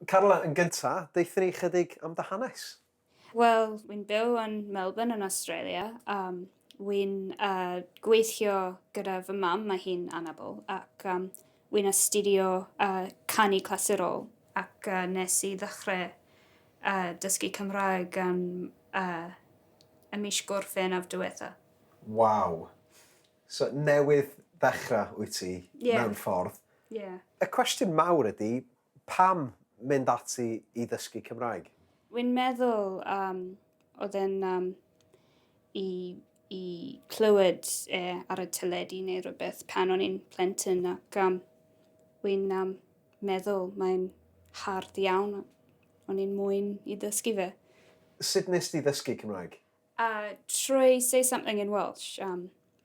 Karla, yn gynta, deithio ni chydig am dy hanes. Wel, wy'n byw yn Melbourne yn Australia. Wy'n gweithio gyda fy mam, mae hi'n anabl, ac wy'n astudio canu clasurol, ac nes i ddechrau dysgu Cymraeg yn y mis Gorffennaf diwetha. Waw. So newydd ddechrau wyt ti mewn ffordd. Yeah. Y cwestiwn mawr ydy, pam mynd ati i ddysgu Cymraeg? Wy'n meddwl oedd e'n i clywed ar y teledu neu rhywbeth pan o'n i'n plentyn, ac wy'n meddwl mae'n hard iawn. O'n i'n mwyn i ddysgu fe. Sut nes ti ddysgu Cymraeg? Trwy Say Something in Welsh.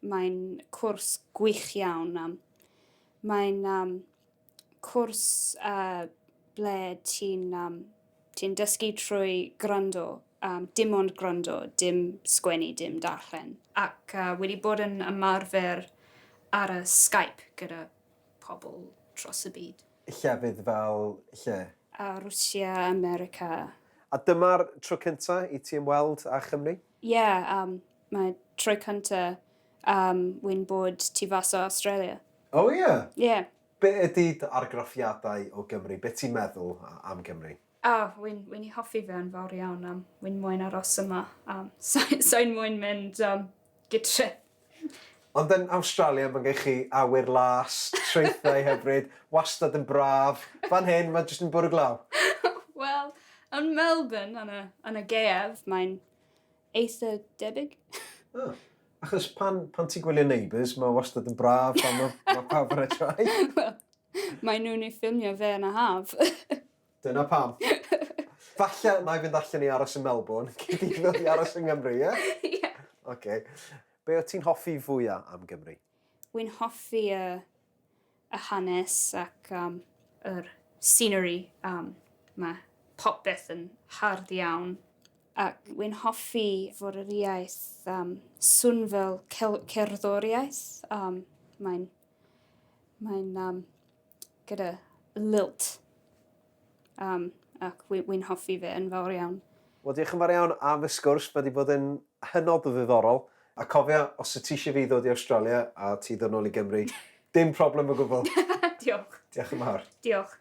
Mae'n cwrs gwych iawn. Mae'n cwrs ble ti'n dysgu trwy gwrando. Dim ond gwrando, dim sgwennu, dim darllen. Ac wedi bod yn ymarfer ar y Skype gyda pobl dros y byd. Llefydd fel lle? Rwsia, America. A dyma'r tro cynta i ti ymweld â Chymru? Ie, mae tro cynta wy'n bod tu fas o Australia. O ie? Ie. Be ydy dy argraffiadau o Gymru? Be ti'n meddwl am Gymru? Wy'n ei hoffi fe yn fawr iawn. Wy'n moyn aros yma. Sa'n moyn mynd gytre. Ond yn Australia mae gen chi awyr las, traethau hyfryd, wastad yn braf. Fan hyn, mae jyst yn bwrw glaw. Wel, yn Melbourne, yn y gaeaf, mae'n eitha debyg. Achos pan ti'n gwylio Neighbours, mae wastad yn braf, mae pawb yn edrych. Wel, mae nhw'n ei ffilmio fe yn y haf. Dyna pam. Falle na i fynd allan i aros yn Melbourne, cyd i ddod i aros yn Gymru, ie? Ie. Oce. Be o ti'n hoffi fwyaf am Gymru? Wy'n hoffi y hanes ac yr scenery. Mae popeth yn hard iawn. Ac wy'n hoffi fod yr iaith swn fel cerddoriaeth. Mae'n gyda lilt. Ac wy'n hoffi fe yn fawr iawn. Wel, diolch yn fawr iawn am y sgwrs. Mae wedi bod yn hynod o ddiddorol. A cofia, os y ti eisiau fi ddod i Australia a ti ddod nôl i Gymru, dim problem o gwbl. Diolch. Diolch yn fawr. Diolch.